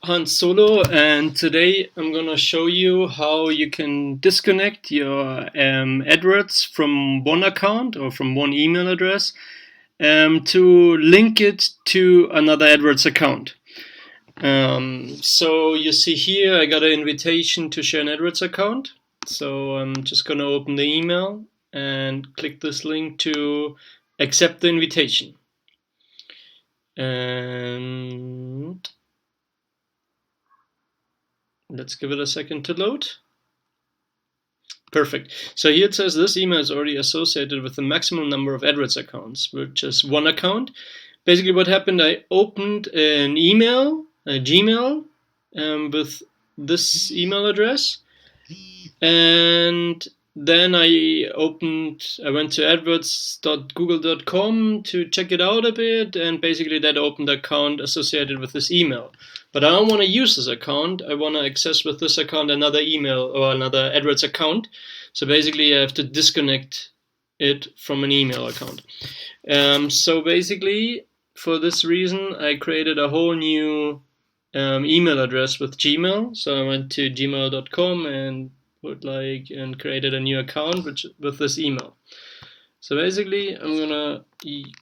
Hans Solo, and today I'm gonna show you how you can disconnect your AdWords from one account or from one email address to link it to another AdWords account. So you see here I got an invitation to share an AdWords account. So I'm just gonna open the email and click this link to accept the invitation. And let's give it a second to load. Perfect. So here it says this email is already associated with the maximum number of AdWords accounts, which is one account. Basically what happened, I opened an email, a Gmail, with this email address. And then I went to adwords.google.com to check it out a bit, and basically that opened an account associated with this email. But I don't want to use this account. I want to access with this account another email or another AdWords account. So basically I have to disconnect it from an email account. So basically for this reason I created a whole new email address with Gmail. So I went to gmail.com and created a new account with this email. So basically I'm gonna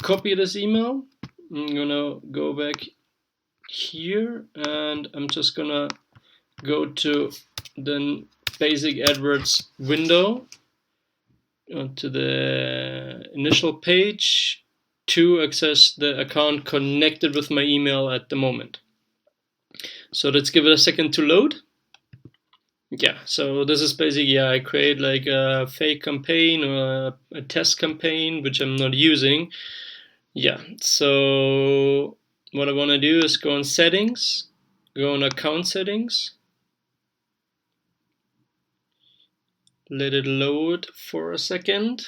copy this email. I'm gonna go back here and I'm just gonna go to the basic AdWords window to the initial page to access the account connected with my email at the moment. So let's give it a second to load. Yeah, so this is basically, I create like a fake campaign or a test campaign, which I'm not using. Yeah, so what I want to do is go on settings, go on account settings, let it load for a second.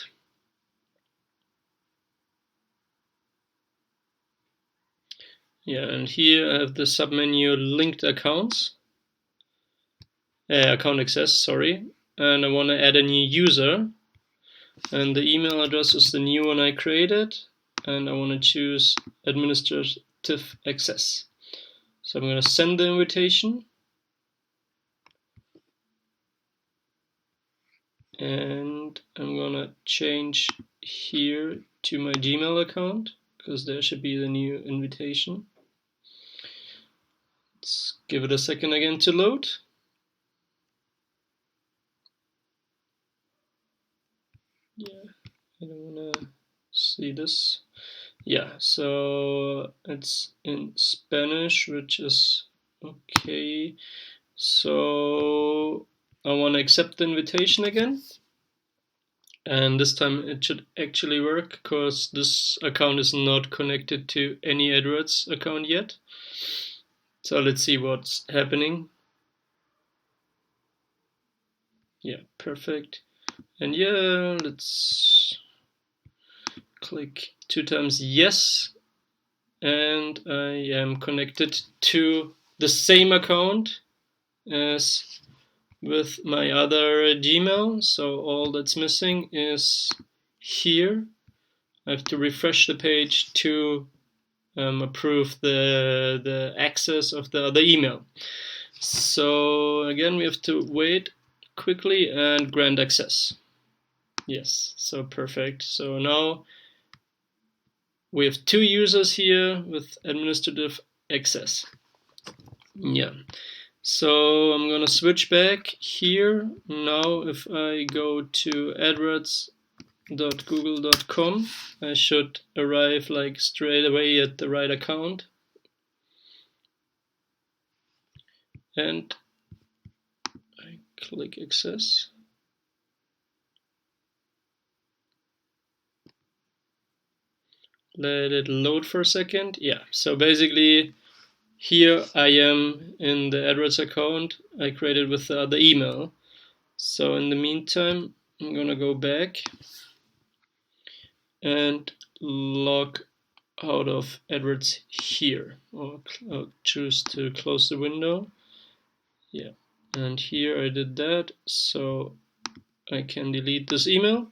Yeah, and here I have the submenu linked accounts. Account access, sorry, and I want to add a new user, and the email address is the new one I created, and I want to choose administrative access. So I'm going to send the invitation, and I'm going to change here to my Gmail account because there should be the new invitation. Let's give it a second again to load. Yeah, I don't want to see this. Yeah, so it's in Spanish, which is okay. So I want to accept the invitation again. And this time it should actually work because this account is not connected to any AdWords account yet. So let's see what's happening. Yeah, perfect. And yeah, let's click 2 times yes. And I am connected to the same account as with my other Gmail. So all that's missing is here. I have to refresh the page to approve the access of the other email. So again, we have to wait quickly and grant access. Yes, so perfect. So now we have 2 users here with administrative access. Yeah. So I'm gonna switch back here. Now if I go to adwords.google.com, I should arrive like straight away at the right account. And I click access. Let it load for a second. Yeah, so basically here I am in the AdWords account I created with the other email. So in the meantime, I'm gonna go back and log out of AdWords here. I'll choose to close the window. Yeah, and here I did that, so I can delete this email.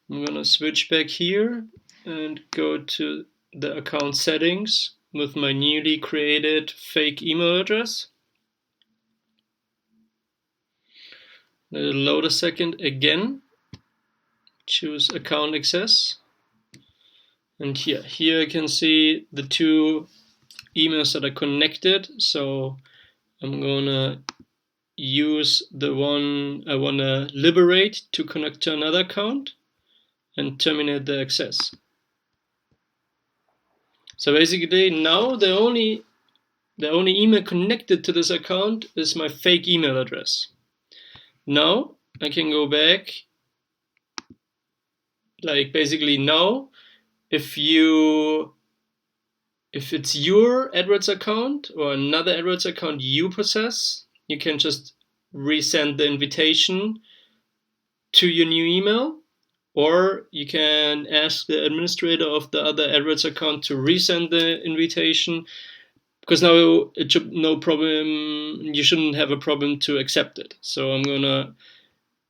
I'm gonna switch back here and go to the account settings, with my newly created fake email address. Let it load a second again. Choose account access. And here I can see the two emails that are connected. So I'm gonna use the one I wanna liberate to connect to another account and terminate the access. So basically now the only email connected to this account is my fake email address. Now I can go back, like basically now if it's your AdWords account or another AdWords account you possess, you can just resend the invitation to your new email, or you can ask the administrator of the other AdWords account to resend the invitation, because now it should you shouldn't have a problem to accept it. So I'm gonna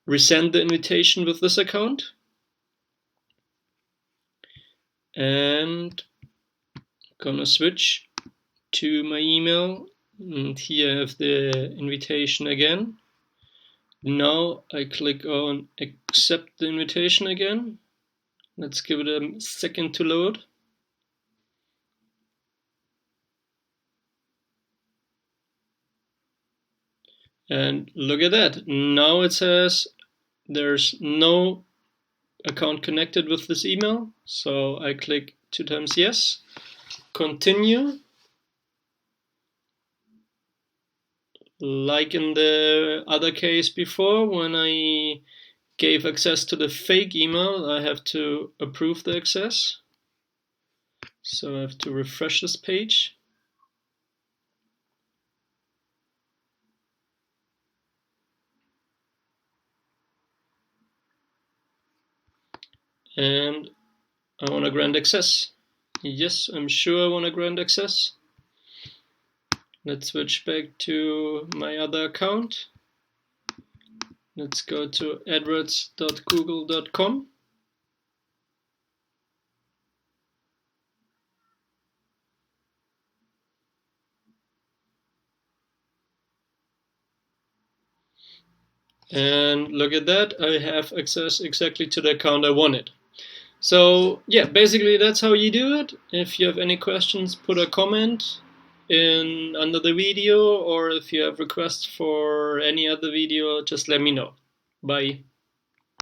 resend the invitation with this account, and gonna switch to my email, and here I have the invitation again. Now I click on accept the invitation again. Let's give it a second to load. And look at that. Now it says there's no account connected with this email. So I click 2 times yes, continue. Like in the other case before, when I gave access to the fake email, I have to approve the access. So I have to refresh this page. And I want to grant access. Yes, I'm sure I want to grant access. Let's switch back to my other account. Let's go to adwords.google.com. And look at that, I have access exactly to the account I wanted. So yeah, basically that's how you do it. If you have any questions, put a comment under the video, or if you have requests for any other video, just let me know. Bye.